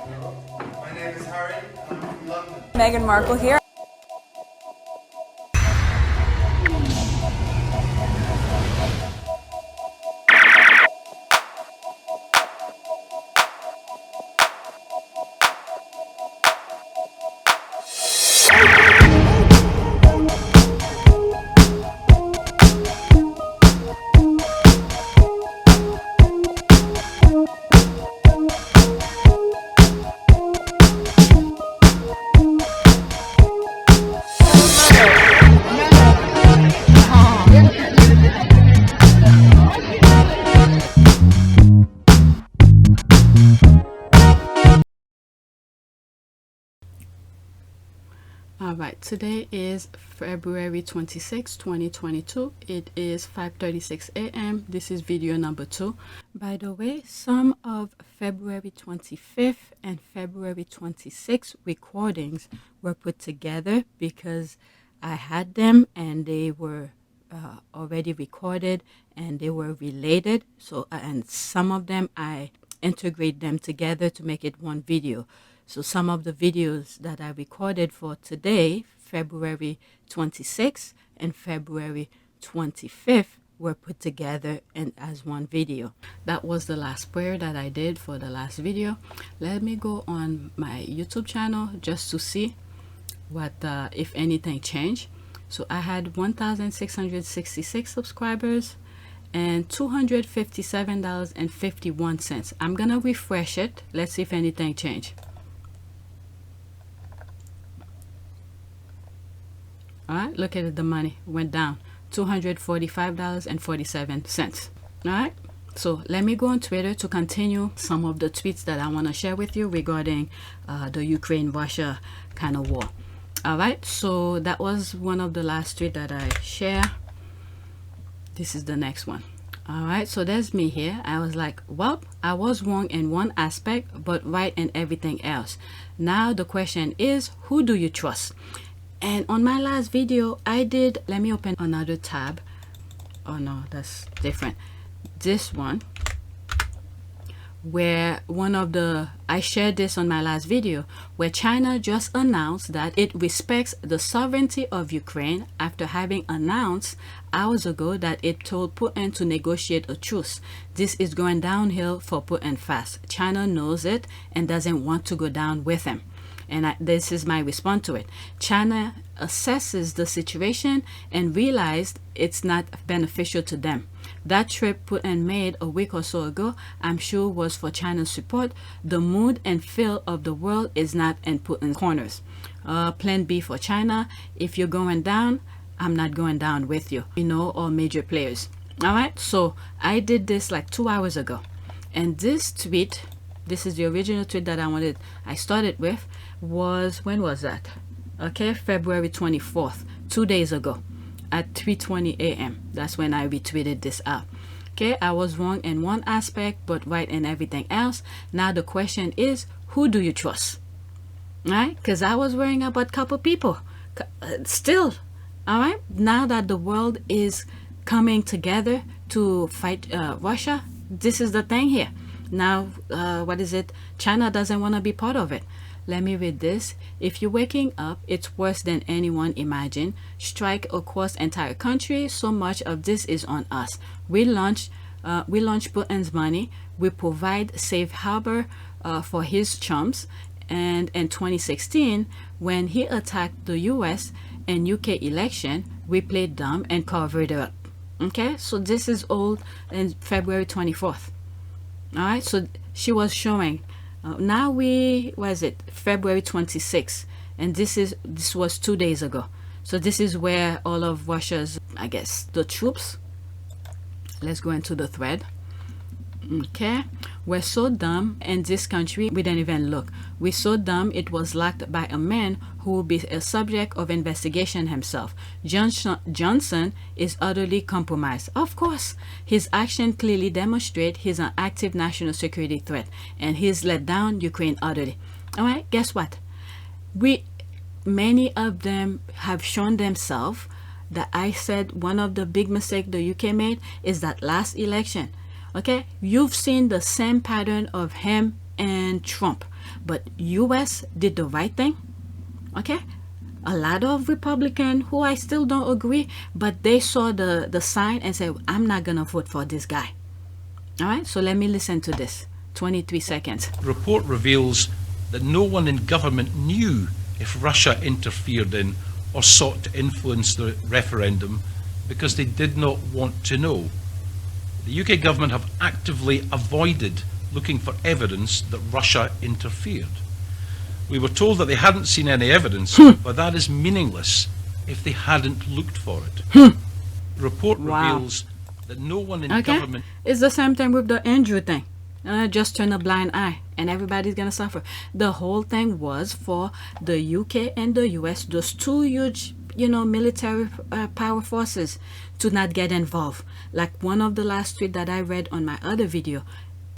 My name is Harry. I'm from London. Meghan Markle here. Alright, today is February 26, 2022. It is 5:36 a.m. This is video number 2. By the way, some of February 25th and February 26th recordings were put together because I had them and they were already recorded and they were related. So, and some of them I integrate them together to make it one video. So some of the videos that I recorded for today, February 26th and February 25th, were put together and as one video. That was the last prayer that I did for the last video. Let me go on my YouTube channel just to see what, if anything, changed. So I had 1,666 subscribers and $257.51. I'm gonna refresh it. Let's see if anything changed. All right, look at it, the money went down, $245.47. All right, so let me go on Twitter to continue some of the tweets that I want to share with you regarding the Ukraine-Russia kind of war. All right, so that was one of the last tweets that I share. This is the next one. All right, so there's me here. I was like, well, I was wrong in one aspect, but right in everything else. Now the question is, who do you trust? And on my last video I did, let me open another tab. Oh no, that's different. This one, where I shared this on my last video, where China just announced that it respects the sovereignty of Ukraine after having announced hours ago that it told Putin to negotiate a truce. This is going downhill for Putin fast. China knows it and doesn't want to go down with him. And this is my response to it. China assesses the situation and realized it's not beneficial to them. That trip Putin made a week or so ago, I'm sure, was for China's support. The mood and feel of the world is not in Putin's corners. Plan B for China. If you're going down, I'm not going down with you. You know, all major players. All right, so I did this like 2 hours ago. And this tweet, this is the original tweet that I started with, was, when was that? Okay, February 24th, 2 days ago at 3:20 a.m. That's when I retweeted this out. Okay, I was wrong in one aspect, but right in everything else. Now the question is, who do you trust? Right? Because I was worrying about a couple people. Still, all right? Now that the world is coming together to fight Russia, this is the thing here. Now, what is it? China doesn't want to be part of it. Let me read this. If you're waking up, it's worse than anyone imagined. Strike across entire country. So much of this is on us. We launch Putin's money. We provide safe harbor for his chumps. And in 2016, when he attacked the US and UK election, we played dumb and covered it up. Okay, so this is old in February 24th. All right, so she was showing. Now February 26th, and this was 2 days ago. So this is where all of Russia's, I guess, the troops. Let's go into the thread. Okay, we're so dumb in this country we didn't even look. We're so dumb it was locked by a man who will be a subject of investigation himself. Johnson is utterly compromised. Of course, his action clearly demonstrate he's an active national security threat, and he's let down Ukraine utterly. All right, guess what? Many of them have shown themselves that I said one of the big mistakes the UK made is that last election. Okay, you've seen the same pattern of him and Trump. but US did the right thing. Okay, a lot of Republicans who I still don't agree, but they saw the sign and said, I'm not gonna vote for this guy. All right, so let me listen to this. 23 seconds. The report reveals that no one in government knew if Russia interfered in or sought to influence the referendum because they did not want to know. The UK government have actively avoided looking for evidence that Russia interfered. We were told that they hadn't seen any evidence, but that is meaningless if they hadn't looked for it. The report reveals that no one in government... It's the same thing with the Andrew thing. Just turn a blind eye and everybody's gonna suffer. The whole thing was for the UK and the US, those two huge, military power forces, to not get involved. Like one of the last tweets that I read on my other video,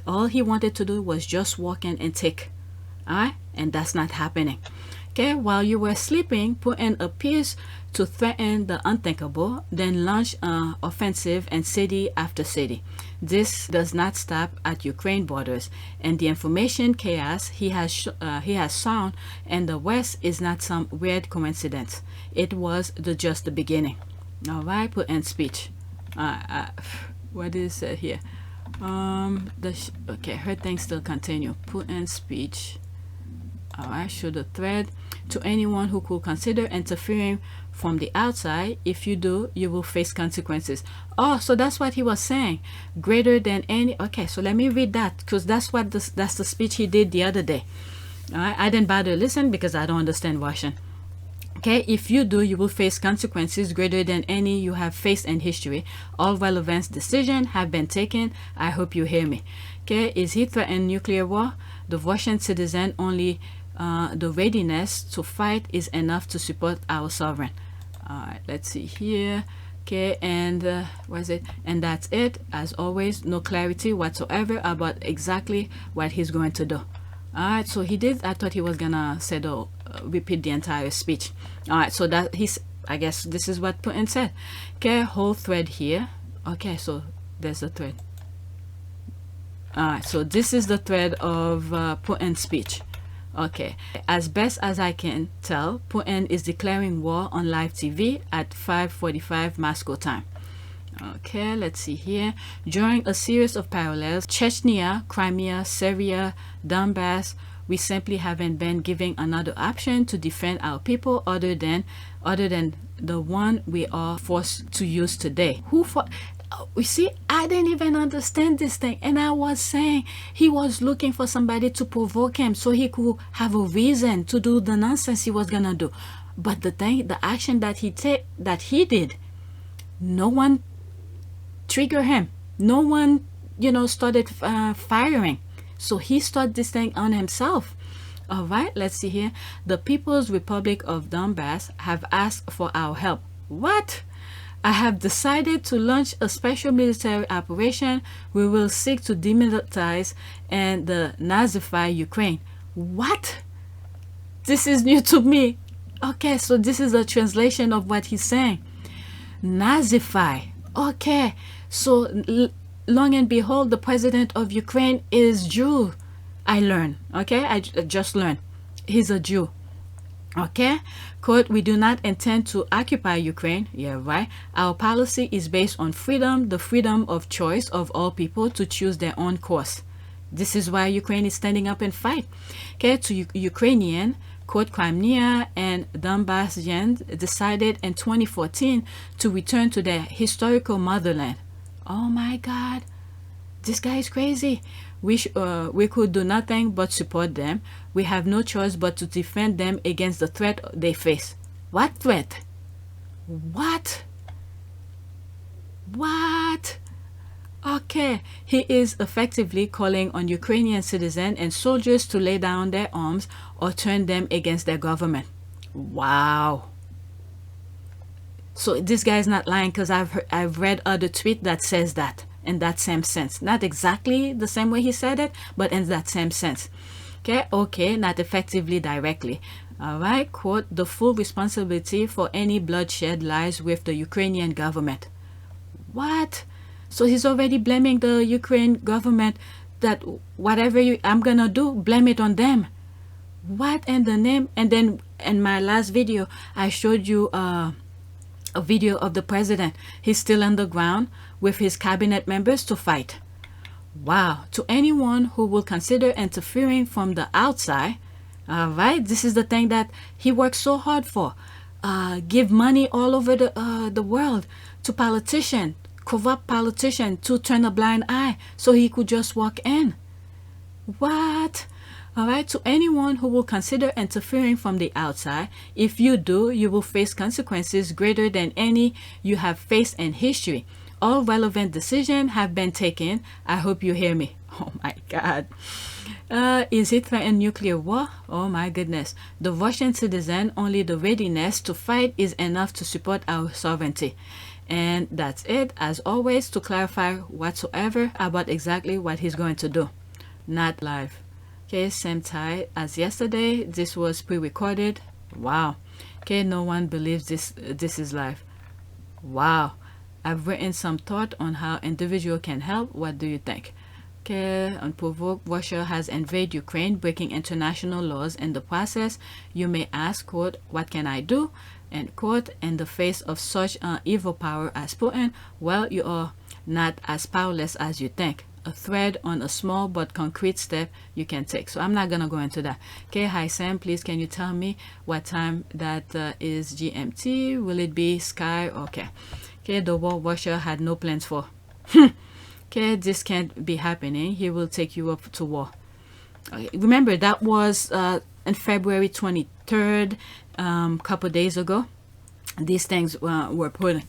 all he wanted to do was just walk in and take. Alright? And that's not happening. Okay, while you were sleeping, Putin appears to threaten the unthinkable, then launch an offensive in city after city. This does not stop at Ukraine borders, and the information chaos he has sown in the West is not some weird coincidence. It was just the beginning. All right, Putin's speech. What is it here? Okay, her thing still continue. Putin's speech. All right, show the thread to anyone who could consider interfering from the outside. If you do, you will face consequences. Oh, so that's what he was saying. Greater than any. Okay, so let me read that, because that's the speech he did the other day. All right, I didn't bother to listen because I don't understand Russian. Okay, if you do, you will face consequences greater than any you have faced in history. All relevant decisions have been taken. I hope you hear me. Okay, is he threatening nuclear war? The Russian citizen only. The readiness to fight is enough to support our sovereign. All right, let's see here. Okay, and what is it? And that's it. As always, no clarity whatsoever about exactly what he's going to do. All right, so he did. I thought he was gonna say repeat the entire speech. All right, so that I guess this is what Putin said. Okay, whole thread here. Okay, so there's a thread. All right, so this is the thread of Putin's speech. Okay, as best as I can tell, Putin is declaring war on live TV at 5:45 Moscow time. Okay, let's see here. During a series of parallels, Chechnya, Crimea, Syria, Donbass, we simply haven't been given another option to defend our people other than the one we are forced to use today. You see, I didn't even understand this thing, and I was saying he was looking for somebody to provoke him so he could have a reason to do the nonsense he was gonna do. But the action that he did, no one triggered him. No one, started firing. So he started this thing on himself. All right, let's see here. The People's Republic of Donbass have asked for our help. What? I have decided to launch a special military operation. We will seek to demilitarize and Nazify Ukraine. What? This is new to me. Okay, so this is a translation of what he's saying. Nazify. Okay, so long and behold, the president of Ukraine is Jew. I learned. Okay, I just learned. He's a Jew. Okay, quote, we do not intend to occupy Ukraine. Yeah, right. Our policy is based on freedom, the freedom of choice of all people to choose their own course. This is why Ukraine is standing up and fight. Okay, to Ukrainian, quote, Crimea and Donbassians decided in 2014 to return to their historical motherland. Oh my God, this guy is crazy. We could do nothing but support them. We have no choice but to defend them against the threat they face. What threat? What? What? Okay, he is effectively calling on Ukrainian citizens and soldiers to lay down their arms or turn them against their government. Wow. So this guy is not lying, because I've read other tweet that says that in that same sense. Not exactly the same way he said it, but in that same sense. Okay, not effectively directly. All right, quote, the full responsibility for any bloodshed lies with the Ukrainian government. What? So he's already blaming the Ukraine government that whatever I'm gonna do, blame it on them. What in the name? And then in my last video, I showed you a video of the president. He's still on the ground with his cabinet members to fight. Wow. To anyone who will consider interfering from the outside, all right, this is the thing that he works so hard for. Give money all over the world to politicians, corrupt politicians, to turn a blind eye so he could just walk in. What? All right, to anyone who will consider interfering from the outside, if you do, you will face consequences greater than any you have faced in history. All relevant decisions have been taken. I hope you hear me. Oh my God. Is it threatening nuclear war? Oh my goodness. The Russian citizen, only the readiness to fight is enough to support our sovereignty. And that's it. As always, to clarify whatsoever about exactly what he's going to do. Not live. Okay, same time as yesterday. This was pre-recorded. Wow. Okay, no one believes this is live. Wow. I've written some thought on how individual can help. What do you think? Okay, unprovoked, Russia has invaded Ukraine, breaking international laws in the process. You may ask, quote, what can I do? End quote, in the face of such an evil power as Putin. Well, you are not as powerless as you think. A thread on a small but concrete step you can take. So I'm not gonna go into that. Okay, hi Sam, please can you tell me what time that is GMT? Will it be Sky? Okay. Okay, the war Russia had no plans for. Okay, this can't be happening. He will take you up to war. Okay, remember that was on February 23rd, couple days ago. These things were put.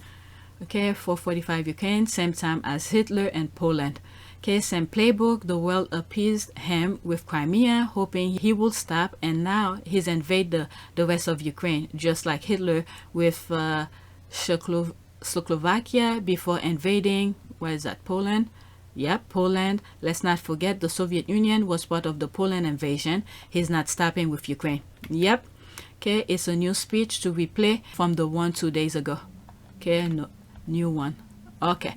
Okay, 4:45 Ukraine, same time as Hitler and Poland. Okay, same playbook. The world appeased him with Crimea, hoping he will stop, and now he's invaded the rest of Ukraine, just like Hitler with Czechoslovakia before invading, where is that, Poland? Yep, Poland. Let's not forget the Soviet Union was part of the Poland invasion. He's not stopping with Ukraine. Yep. Okay, it's a new speech to replay from the one 2 days ago. Okay, no, new one. Okay.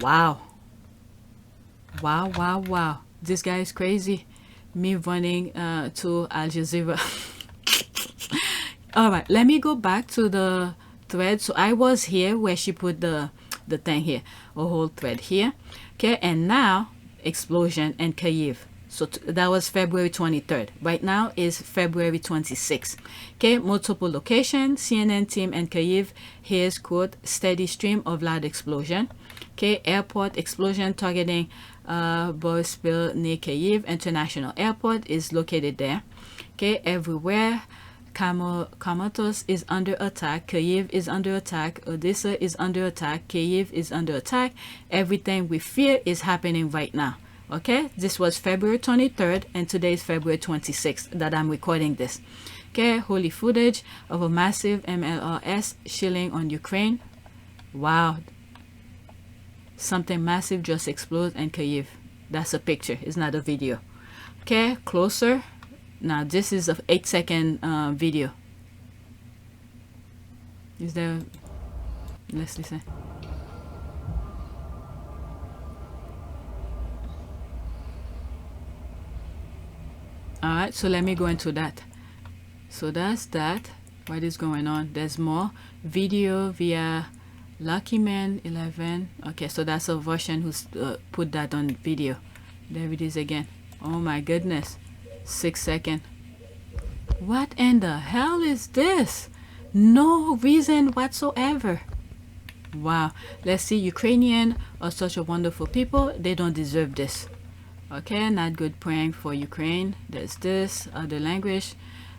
Wow. Wow, wow, wow. This guy is crazy. Me running to Al Jazeera. All right, let me go back to the thread. So I was here where she put the thing here, a whole thread here. Okay, and now explosion in Kyiv. So that was February 23rd. Right now is February 26th. Okay, multiple locations. CNN team in Kyiv. Here's quote, steady stream of loud explosion. Okay, airport explosion targeting Boryspil near Kyiv. International airport is located there. Okay, everywhere. Kramatorsk is under attack. Kyiv is under attack. Odessa is under attack. Kyiv is under attack. Everything we fear is happening right now. Okay, this was February 23rd, and today is February 26th that I'm recording this. Okay, holy footage of a massive MLRS shelling on Ukraine. Wow. Something massive just exploded in Kyiv. That's a picture, it's not a video. Okay, closer. Now this is an 8-second video. Is there? Let's listen. Alright, so let me go into that. So that's that. What is going on? There's more video via Lucky Man 11. Okay, so that's a Russian who's put that on video. There it is again. Oh my goodness. 6 seconds. What in the hell is this? No reason whatsoever. Wow. Let's see. Ukrainian are such a wonderful people. They don't deserve this. Okay, not good praying for Ukraine. There's this. Other language.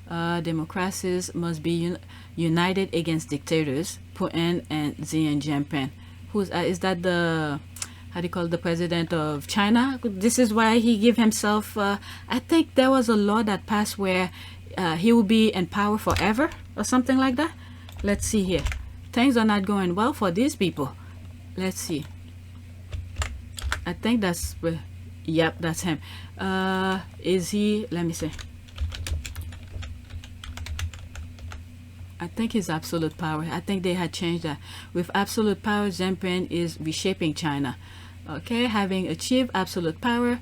Democracies must be united against dictators. Putin and Xi Jinping. Who's is that the, how do you call it, the president of China? This is why he gave himself, I think there was a law that passed where he will be in power forever or something like that. Let's see here. Things are not going well for these people. Let's see. I think that's, yep, that's him. Is he, let me see. I think he's absolute power. I think they had changed that. With absolute power, Jinping is reshaping China. Okay, having achieved absolute power,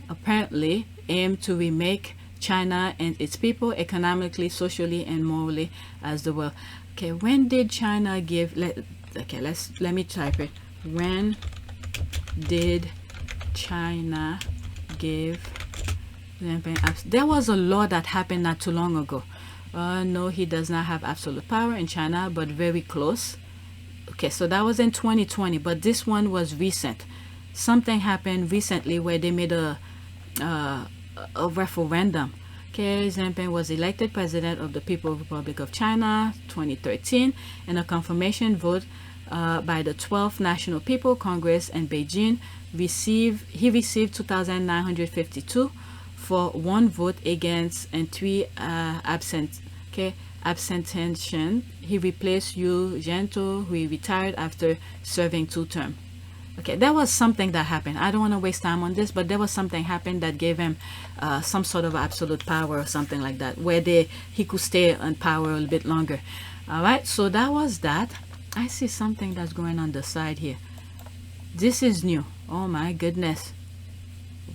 apparently aim to remake China and its people economically, socially, and morally as the world. Okay, when did China give? Let me type it. When did China give? There was a law that happened not too long ago. No, he does not have absolute power in China, but very close. Okay, so that was in 2020, but this one was recent. Something happened recently where they made a referendum. Okay, Xi Jinping was elected president of the People's Republic of China 2013 in a confirmation vote by the 12th National People Congress in Beijing. He received 2,952 for 1 vote against and 3 abstention. He replaced Yu Zhento, who retired after serving 2 terms. Okay, there was something that happened. I don't want to waste time on this, but there was something happened that gave him some sort of absolute power or something like that, where he could stay in power a little bit longer. All right, so that was that. I see something that's going on the side here. This is new. Oh my goodness.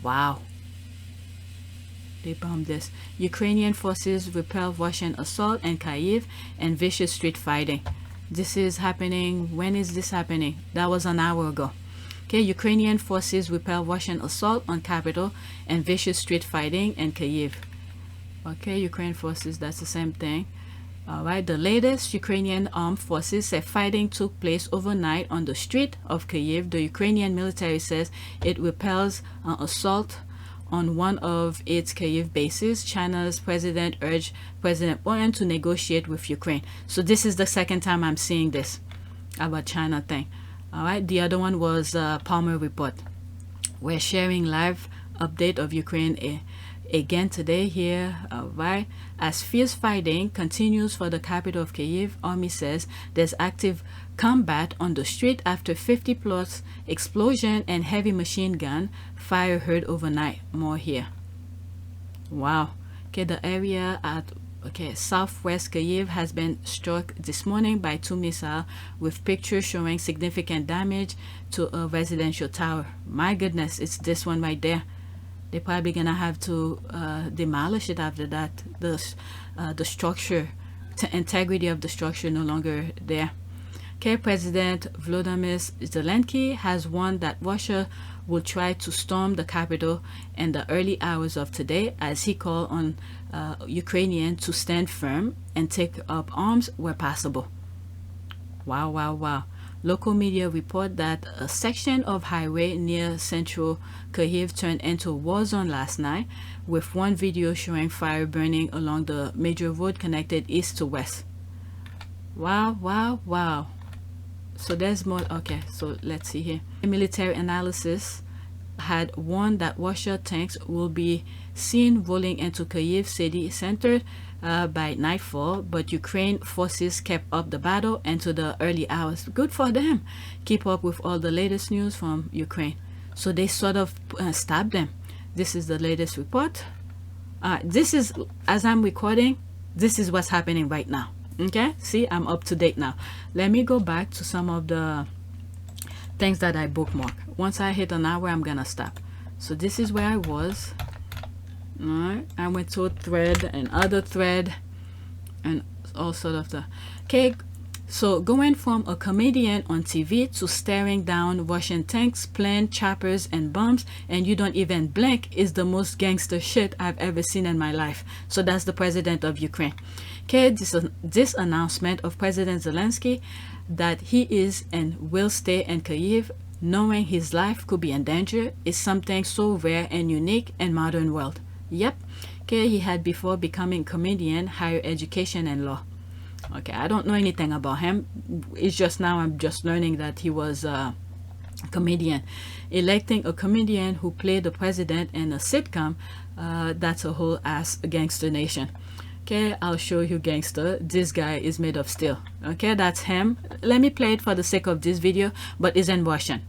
Wow. They bombed this. Ukrainian forces repel Russian assault in Kyiv and vicious street fighting. This is happening. When is this happening? That was an hour ago. Okay, Ukrainian forces repel Russian assault on capital and vicious street fighting in Kyiv. Okay, Ukraine forces, that's the same thing. All right, the latest Ukrainian armed forces said fighting took place overnight on the street of Kyiv. The Ukrainian military says it repels an assault on one of its Kyiv bases. China's president urged President Putin to negotiate with Ukraine. So this is the second time I'm seeing this about China thing. All right, the other one was Palmer report. We're sharing live update of Ukraine again today here. All right, as fierce fighting continues for the capital of Kyiv, army says there's active combat on the street after 50 plus explosion and heavy machine gun fire heard overnight. More here. Wow. Okay, the area at southwest Kyiv has been struck this morning by 2 missiles, with pictures showing significant damage to a residential tower. My goodness, it's this one right there. They're probably gonna have to demolish it after that. The structure, the integrity of the structure no longer there. Okay, President Volodymyr Zelensky has warned that Russia will try to storm the capital in the early hours of today, as he called on Ukrainians to stand firm and take up arms where possible. Wow, wow, wow. Local media report that a section of highway near central Kyiv turned into a war zone last night, with one video showing fire burning along the major road connected east to west. Wow, wow, wow. So there's more. Okay, so let's see here. Military analysis had warned that Russia tanks will be seen rolling into Kyiv city center by nightfall, but Ukraine forces kept up the battle into the early hours. Good for them. Keep up with all the latest news from Ukraine. So they sort of stabbed them. This is the latest report. This is, as I'm recording, this is what's happening right now. Okay, see, I'm up to date now. Let me go back to some of the things that I bookmark. Once I hit an hour, I'm gonna stop. So this is where I was. All right, I went to a thread and other thread and all sort of the. Okay, so going from a comedian on TV to staring down Russian tanks, planes, choppers, and bombs, and you don't even blink, is the most gangster shit I've ever seen in my life. So that's the president of Ukraine. Okay, this announcement of President Zelensky that he is and will stay in Kyiv, knowing his life could be in danger, is something so rare and unique in modern world. Yep. Okay, he had before becoming comedian, higher education and law. Okay, I don't know anything about him. It's just now I'm just learning that he was a comedian. Electing a comedian who played the president in a sitcom, that's a whole ass gangster nation. Okay, I'll show you gangster. This guy is made of steel. Okay, that's him. Let me play it for the sake of this video, but it's in Russian.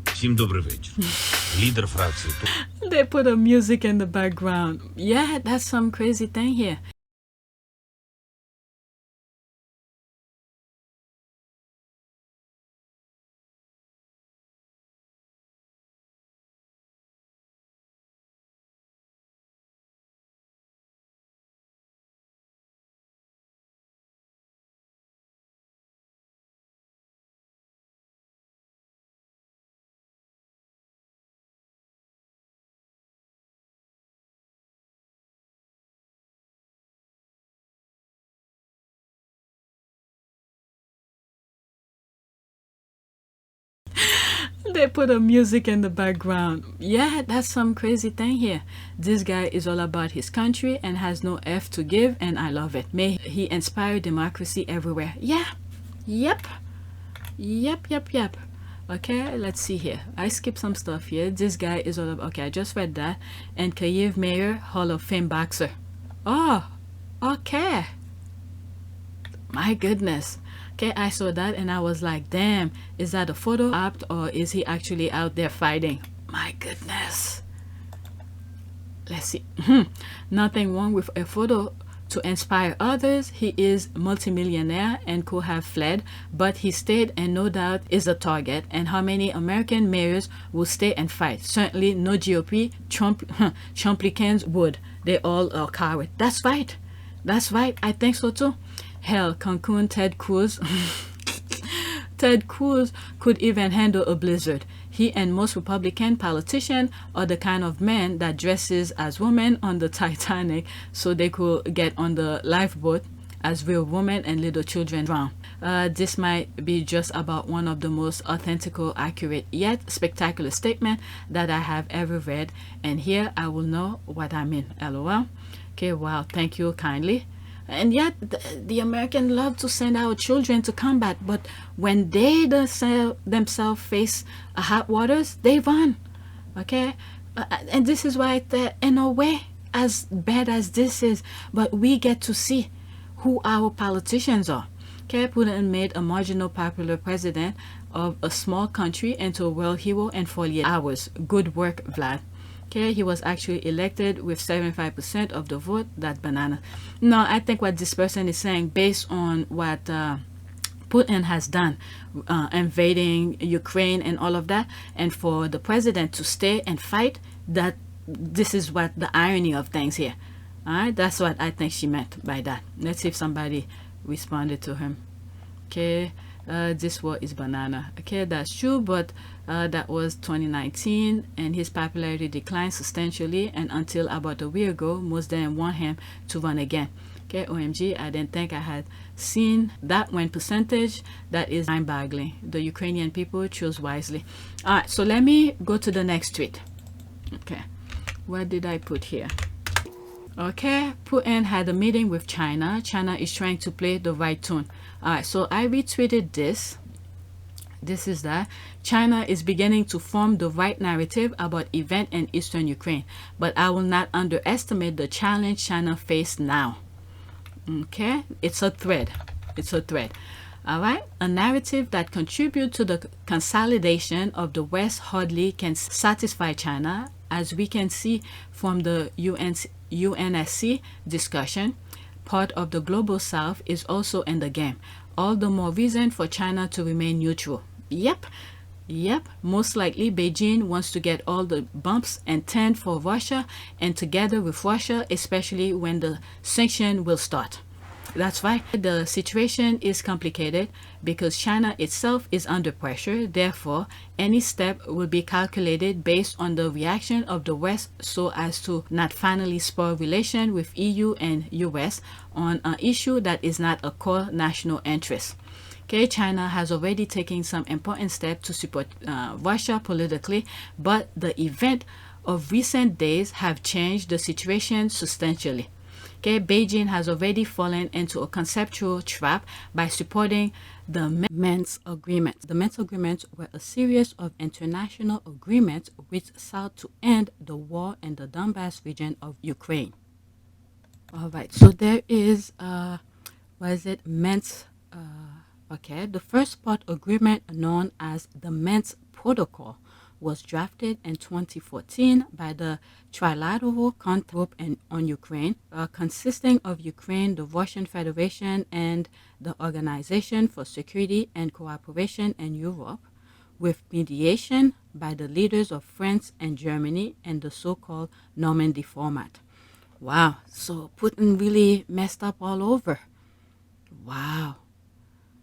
Всім добрий вечір. Лідер фракції. They put a music in the background. Yeah, that's some crazy thing here. They put a music in the background. Yeah, that's some crazy thing here. This guy is all about his country and has no F to give, and I love it. May he inspire democracy everywhere. Yeah. Yep. Okay, let's see here. I skipped some stuff here. This guy is all about, okay, I just read that. And Kyiv Mayor, Hall of Fame boxer. Oh, okay. My goodness. Okay, I saw that and I was like, damn, is that a photo op or is he actually out there fighting? My goodness. Let's see. Nothing wrong with a photo to inspire others. He is multimillionaire and could have fled, but he stayed and no doubt is a target. And how many American mayors will stay and fight? Certainly no GOP Trumplicans would. They all are cowards. That's right. That's right. I think so too. Hell, Cancun, Ted Cruz. Ted Cruz could even handle a blizzard. He and most Republican politicians are the kind of men that dresses as women on the Titanic so they could get on the lifeboat as real women and little children drown. This might be just about one of the most authentical, accurate, yet spectacular statements that I have ever read. And here I will know what I mean. LOL. Okay, wow, thank you kindly. And yet the Americans love to send our children to combat, but when they themselves face hot waters, they run. Okay, and this is why in a way, as bad as this is, but we get to see who our politicians are. Okay, Putin made a marginal popular president of a small country into a world hero in 48 hours. Good work, Vlad. Okay, he was actually elected with 75% of the vote. That banana. No, I think what this person is saying, based on what Putin has done, invading Ukraine and all of that, and for the president to stay and fight, that this is what the irony of things here. All right, that's what I think she meant by that. Let's see if somebody responded to him. Okay. This war is banana. Okay, that's true, but that was 2019 and his popularity declined substantially, and until about a year ago most didn't want him to run again. Okay, OMG, I didn't think I had seen that one percentage. That is mind-boggling. The Ukrainian people chose wisely. All right, so let me go to the next tweet. Okay, what did I put here? Okay, Putin had a meeting with China. China is trying to play the right tune. Alright, so I retweeted this. This is that China is beginning to form the right narrative about event in eastern Ukraine, but I will not underestimate the challenge China faces now. Okay, it's a thread. It's a thread. Alright, a narrative that contributes to the consolidation of the West hardly can satisfy China, as we can see from the UNSC discussion. Part of the global south is also in the game. All the more reason for China to remain neutral. Yep, most likely Beijing wants to get all the bumps and turn for Russia, and together with Russia, especially when the sanction will start. That's right. The situation is complicated because China itself is under pressure. Therefore, any step will be calculated based on the reaction of the West so as to not finally spoil relations with EU and US on an issue that is not a core national interest. Okay, China has already taken some important steps to support Russia politically, but the events of recent days have changed the situation substantially. Okay, Beijing has already fallen into a conceptual trap by supporting the Minsk Agreement. The Minsk Agreements were a series of international agreements which sought to end the war in the Donbass region of Ukraine. All right, so there is, what is it, Minsk, okay, the first part agreement known as the Minsk Protocol was drafted in 2014 by the Trilateral Contact Group on Ukraine, consisting of Ukraine, the Russian Federation, and the Organization for Security and Cooperation in Europe, with mediation by the leaders of France and Germany in the so-called Normandy format. Wow, so Putin really messed up all over. Wow.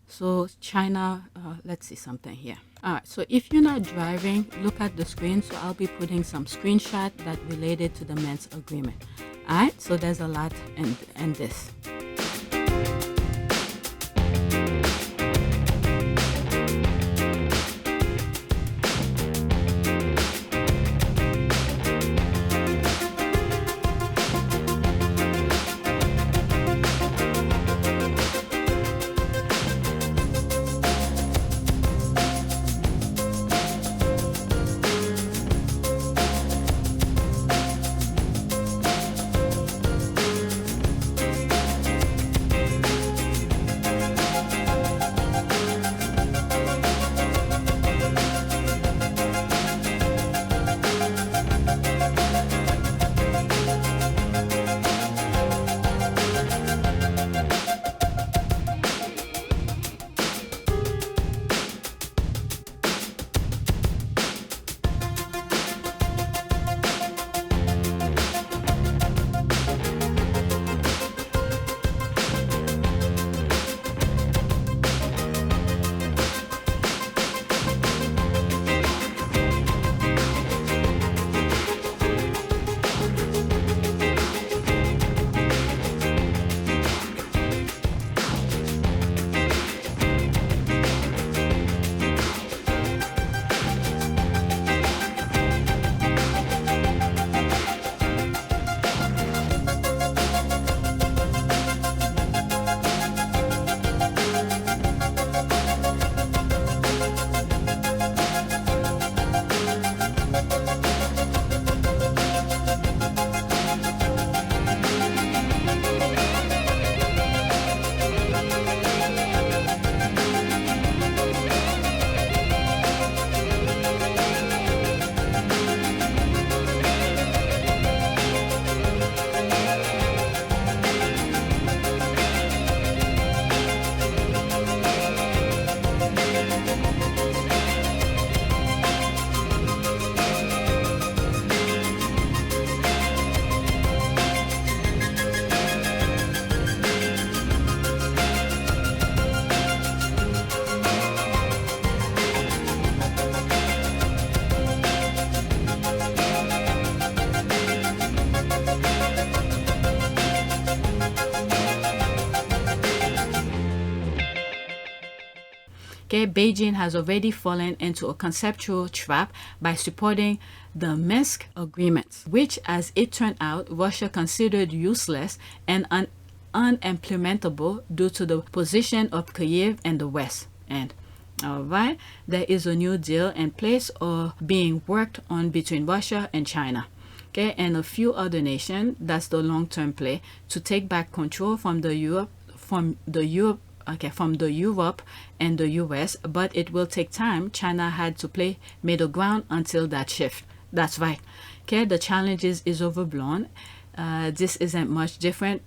So China, let's see something here. All right, so if you're not driving, look at the screen. So I'll be putting some screenshots that related to the Minsk Agreement. All right, so there's a lot in this. Okay, Beijing has already fallen into a conceptual trap by supporting the Minsk agreements, which, as it turned out, Russia considered useless and unimplementable due to the position of Kyiv and the West. And all right, there is a new deal in place or being worked on between Russia and China, okay, and a few other nations. That's the long-term play to take back control from the Europe and the US, but it will take time. China had to play middle ground until that shift. That's right. Okay, the challenges is overblown. This isn't much different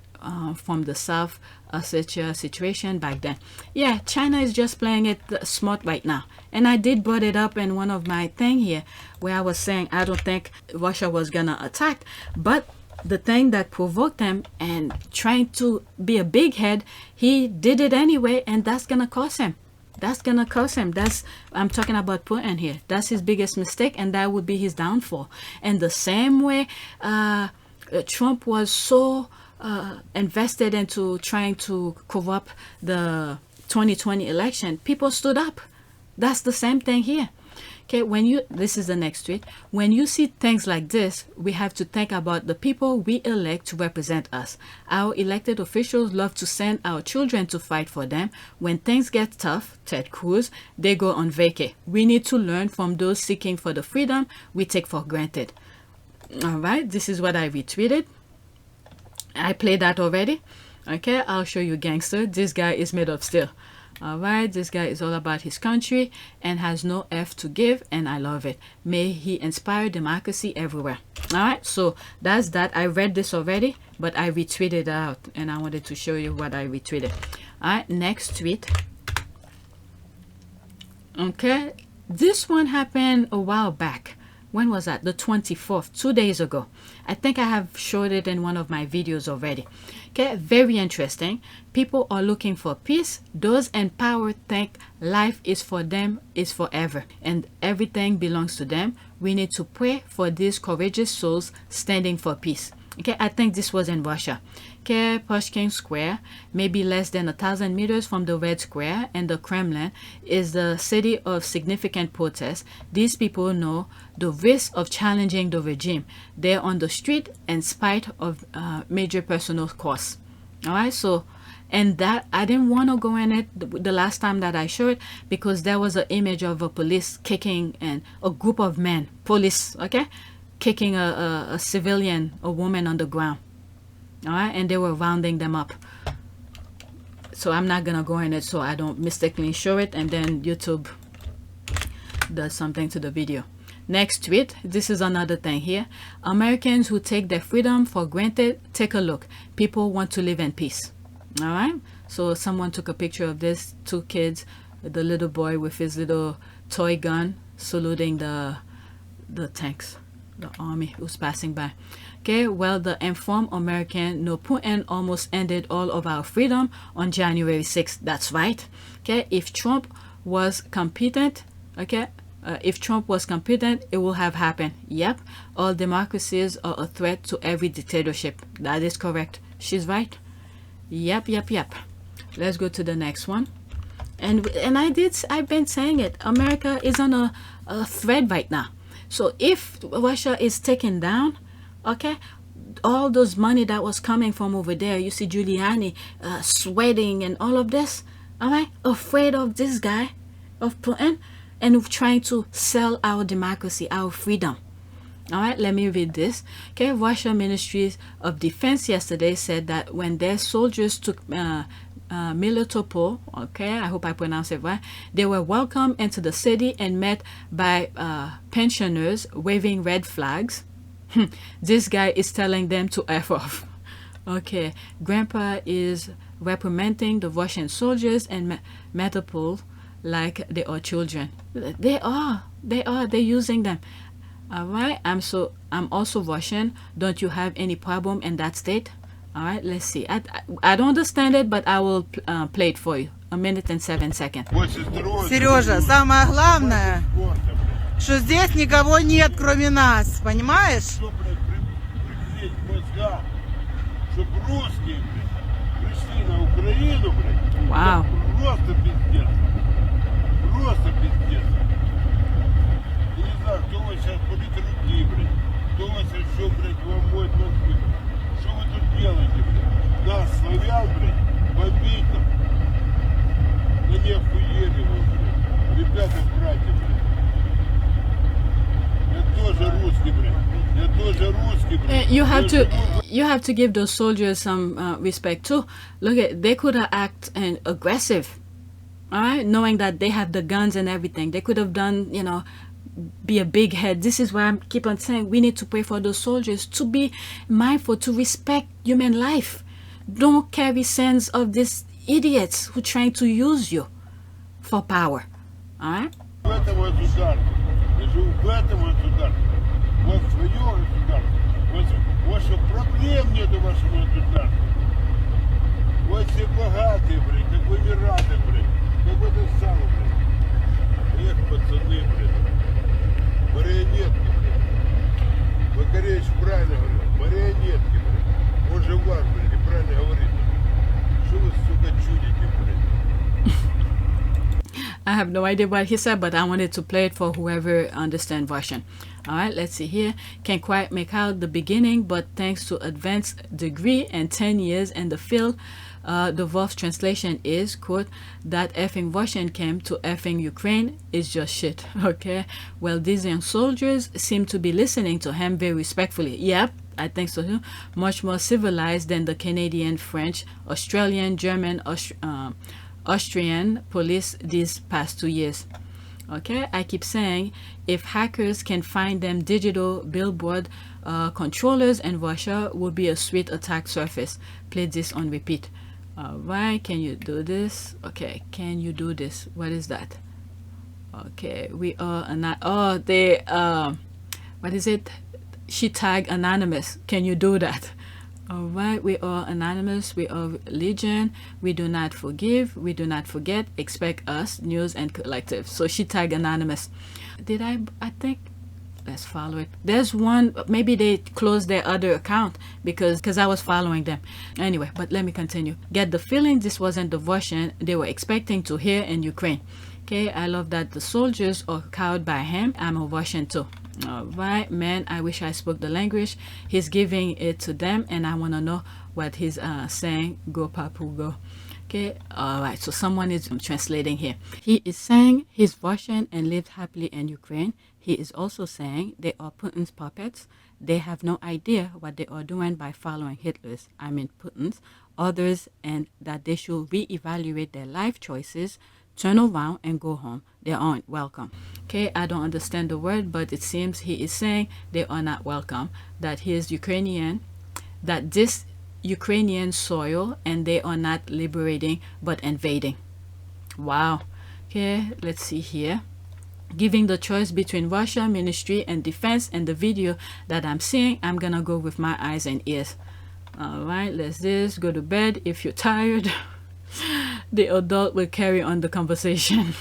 from the South Ossetia situation back then. Yeah, China is just playing it smart right now. And I did brought it up in one of my thing here where I was saying I don't think Russia was gonna attack, but the thing that provoked him and trying to be a big head, he did it anyway, and that's gonna cost him. That's gonna cost him. I'm talking about Putin here. That's his biggest mistake, and that would be his downfall. And the same way Trump was so invested into trying to corrupt the 2020 election, people stood up. That's the same thing here. Okay, this is the next tweet. When you see things like this, we have to think about the people we elect to represent us. Our elected officials love to send our children to fight for them. When things get tough, Ted Cruz, they go on vacay. We need to learn from those seeking for the freedom we take for granted. All right, this is what I retweeted. I played that already. Okay, I'll show you gangster. This guy is made of steel. All right, this guy is all about his country and has no F to give, and I love it. May he inspire democracy everywhere. All right, so that's that. I read this already, but I retweeted it out, and I wanted to show you what I retweeted. All right, next tweet. Okay, this one happened a while back. When was that? The 24th, 2 days ago. I think I have showed it in one of my videos already. Okay, very interesting. People are looking for peace. Those in power think life is for them, is forever, and everything belongs to them. We need to pray for these courageous souls standing for peace. Okay, I think this was in Russia. Okay, Pushkin Square, maybe less than 1,000 meters from the Red Square and the Kremlin, is the city of significant protests. These people know the risk of challenging the regime. They're on the street in spite of major personal costs. All right, so, and that I didn't want to go in it the last time that I showed, because there was an image of a police kicking and a group of men, police, okay, kicking a civilian, a woman on the ground. All right, and they were rounding them up. So I'm not gonna go in it so I don't mistakenly show it and then YouTube does something to the video. Next tweet. This is another thing here. Americans who take their freedom for granted, take a look. People want to live in peace. All right, so someone took a picture of this, 2 kids, the little boy with his little toy gun saluting the tanks, the army who's passing by. Okay, well, the informed American know Putin almost ended all of our freedom on January 6th. That's right. Okay, if Trump was competent, okay, if Trump was competent, it will have happened. Yep, all democracies are a threat to every dictatorship. That is correct. She's right. Yep. Let's go to the next one. And I've been saying it. America is on a thread right now. So if Russia is taken down, okay, all those money that was coming from over there, you see Giuliani sweating and all of this, all right, afraid of this guy, of Putin, and trying to sell our democracy, our freedom. All right, let me read this. Okay, Russia Ministry of Defense yesterday said that when their soldiers took Melitopol, okay, I hope I pronounced it right, they were welcomed into the city and met by pensioners waving red flags. This guy is telling them to F off. Okay, Grandpa is reprimanding the Russian soldiers and Melitopol like they are children. They're using them. All right, I'm also Russian. Don't you have any problem in that state? All right, let's see. I don't understand it, but I will play it for you. 1 minute and 7 seconds. Сережа, самое главное, что здесь никого нет, кроме нас, понимаешь? Wow. просто пиздец. Я не знаю, кто вас сейчас будет руки, блядь. Кто вас еще, блядь, вам моет мозги. Что вы тут делаете, блядь? Нас, славян, блядь, бомбить там. Да не охуели вы, блядь. Ребята, братья, блядь. Я тоже русский, блядь. Я тоже русский, блядь. You have to give those soldiers some respect too. Look at, they could have acted and aggressive, all right, knowing that they have the guns and everything. They could have done, you know, be a big head. This is why I keep on saying we need to pray for those soldiers to be mindful, to respect human life. Don't carry sins of these idiots who trying to use you for power, all right? В этом государстве. Я живу в этом государстве. У вас свое государство. У вас что, проблем нет у вашего государства? У вас все богатые, блядь, как в Эмиратах, блядь. Как в этом самом, блядь. Эх, пацаны, блядь. Марионетки, блядь. Макаревич правильно говорил. Марионетки, блядь. Он же ваш, блядь, и правильно говорит. Что вы, сука, чудите, блядь? I have no idea what he said, but I wanted to play it for whoever understands Russian. All right, let's see here. Can't quite make out the beginning, but thanks to advanced degree and 10 years in the field, the Wolf's translation is, quote, that effing Russian came to effing Ukraine is just shit. Okay, well, these young soldiers seem to be listening to him very respectfully. Yep, I think so too. Much more civilized than the Canadian, French, Australian, German, Austrian police these past 2 years. Okay, I keep saying if hackers can find them digital billboard controllers in Russia would be a sweet attack surface. Play this on repeat. All right, can you do this? Okay, can you do this? What is that? Okay, we are what is it? She tag anonymous. Can you do that? All right, we are anonymous, we are legion, we do not forgive, we do not forget, expect us, news and collective. So she tagged anonymous. Did I think, let's follow it. There's one, maybe they closed their other account because I was following them. Anyway, but let me continue. Get the feeling this wasn't the Russian they were expecting to hear in Ukraine. Okay, I love that the soldiers are cowed by him. I'm a Russian too. All right, man, I wish I spoke the language. He's giving it to them and I want to know what he's saying. Go papu go. Okay, all right, so someone is translating here. He is saying he's Russian and lived happily in Ukraine. He is also saying they are Putin's puppets. They have no idea what they are doing by following Hitler's, I mean Putin's, others, and that they should reevaluate their life choices, turn around and go home. They aren't welcome. Okay, I don't understand the word, but it seems he is saying they are not welcome, that he is Ukrainian, that this Ukrainian soil and they are not liberating but invading. Wow. Okay, let's see here. Giving the choice between Russia, ministry and defense, and the video that I'm seeing, I'm gonna go with my eyes and ears. All right, let's go to bed if you're tired. The adult will carry on the conversation.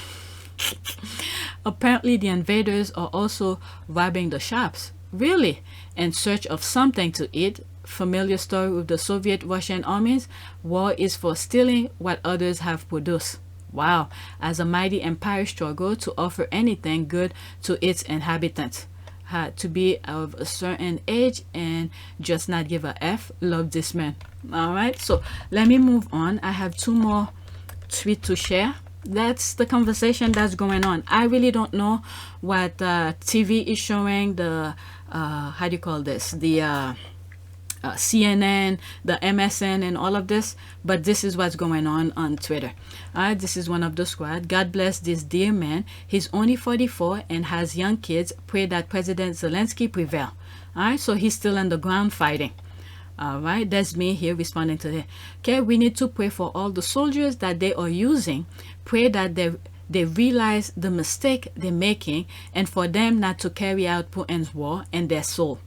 Apparently the invaders are also robbing the shops, really, in search of something to eat. Familiar story with the Soviet Russian armies. War is for stealing what others have produced. Wow, as a mighty empire struggle to offer anything good to its inhabitants. Had to be of a certain age and just not give a F. Love this man. All right, so let me move on. I have 2 more tweets to share. That's the conversation that's going on. I really don't know what TV is showing, the how do you call this, the CNN, the MSN and all of this, but this is what's going on Twitter. Alright, this is one of the squad. God bless this dear man. He's only 44 and has young kids. Pray that President Zelenksy prevail. Alright, so he's still on the ground fighting. Alright, that's me here responding to that. Okay, we need to pray for all the soldiers that they are using. Pray that they realize the mistake they're making and for them not to carry out Putin's war in their soul.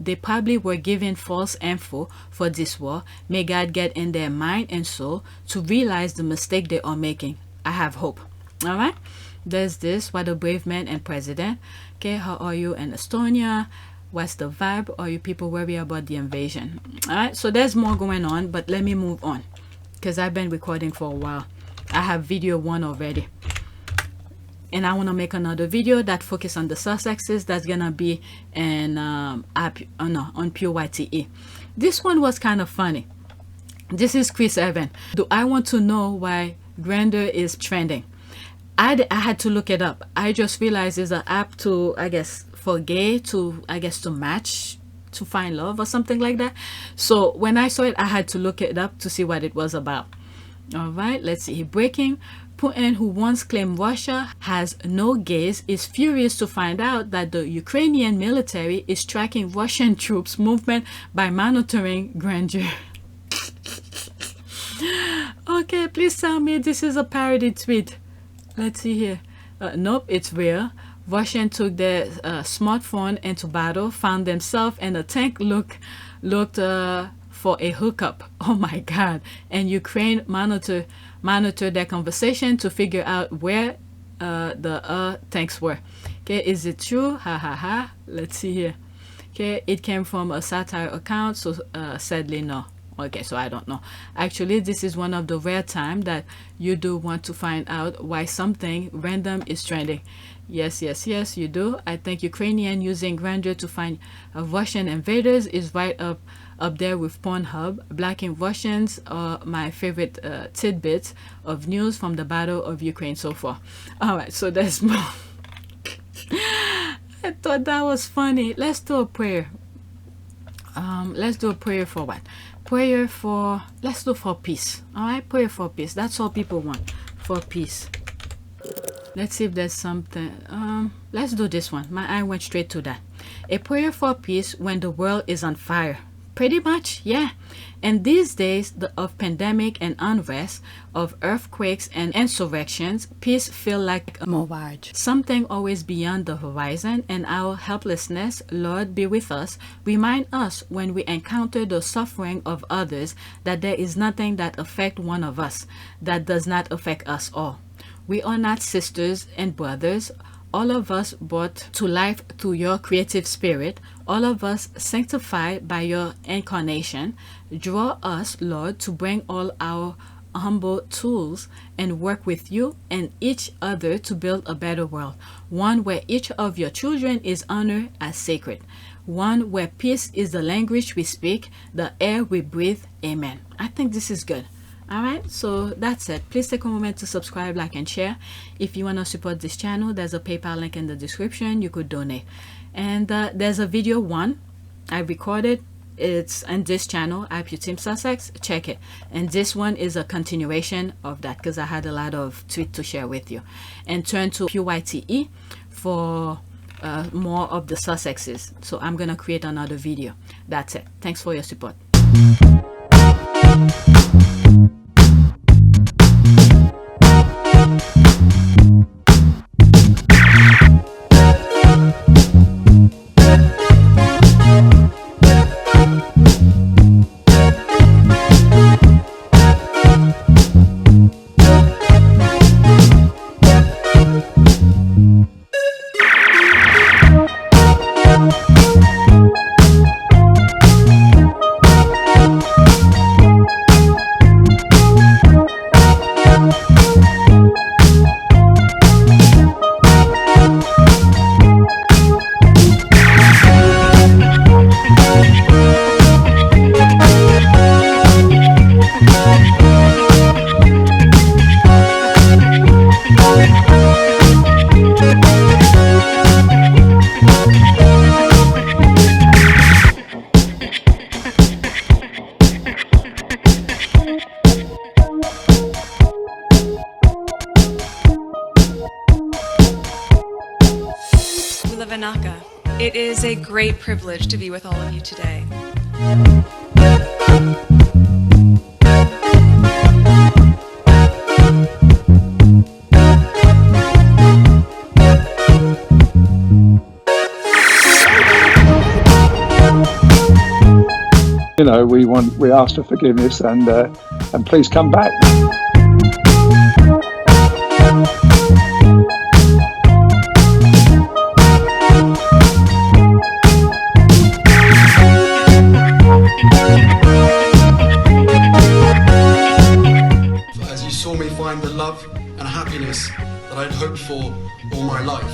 They probably were given false info for this war. May God get in their mind and soul to realize the mistake they are making. I have hope. All right, there's this. What a brave man and president. Okay, how are you in Estonia? What's the vibe? Are you people worried about the invasion? All right, so there's more going on, but let me move on because I've been recording for a while. I have video 1 already. and I want to make another video that focus on the Sussexes. That's gonna be in on PYTE. This one was kind of funny. This is Chris Evan. Do I want to know why Grindr is trending? I had to look it up. I just realized it's an app to, I guess, for gay to, I guess, to match, to find love or something like that. So when I saw it, I had to look it up to see what it was about. All right, let's see. Breaking. Putin, who once claimed Russia has no gays, is furious to find out that the Ukrainian military is tracking Russian troops' movement by monitoring Grindr. Okay, please tell me this is a parody tweet. Let's see here. Nope, it's real. Russian took their smartphone into battle, found themselves in a tank, looked for a hookup. Oh my God. And Ukraine monitored their conversation to figure out where the tanks were. Okay, is it true? Ha ha ha. Let's see here. Okay, it came from a satire account, so sadly no. Okay, so I don't know. Actually, this is one of the rare times that you do want to find out why something random is trending. Yes, you do. I think Ukrainian using Grindr to find Russian invaders is right up there with Pornhub. Blacking Russians are my favorite tidbits of news from the Battle of Ukraine so far. All right, so there's more. I thought that was funny. Let's do a prayer. Let's do a prayer for what? Prayer for, let's do for peace. All right, prayer for peace. That's all people want, for peace. Let's see if there's something. Let's do this one. My eye went straight to that. A prayer for peace when the world is on fire. Pretty much, yeah. And these days of pandemic and unrest, of earthquakes and insurrections, peace feel like a mirage. Something always beyond the horizon, and our helplessness, Lord, be with us. Remind us when we encounter the suffering of others that there is nothing that affects one of us that does not affect us all. We are not sisters and brothers. All of us brought to life through your creative spirit, all of us sanctified by your incarnation. Draw us, Lord, to bring all our humble tools and work with you and each other to build a better world, one where each of your children is honored as sacred, one where peace is the language we speak, the air we breathe. Amen. I think this is good. All right, so that's it. Please take a moment to subscribe, like, and share. If you want to support this channel, there's a PayPal link in the description. You could donate. And there's a video 1 I recorded. It's on this channel, APTS Sussex. Check it. And this one is a continuation of that because I had a lot of tweets to share with you. And turn to PYTE for more of the Sussexes. So I'm going to create another video. That's it. Thanks for your support. It is a great privilege to be with all of you today. You know, we ask for forgiveness and please come back. As you saw me find the love and happiness that I'd hoped for all my life.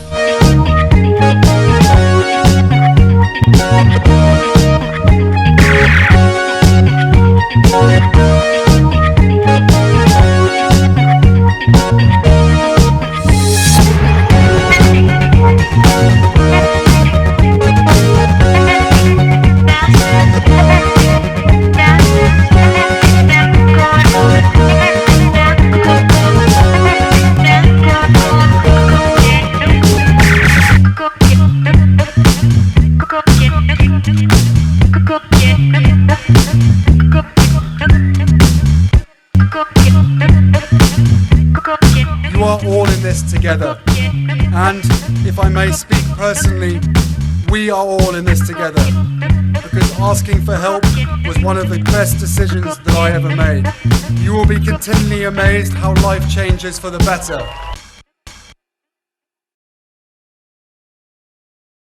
You are all in this together, and if I may speak personally, we are all in this together, because asking for help was one of the best decisions that I ever made. You will be continually amazed how life changes for the better.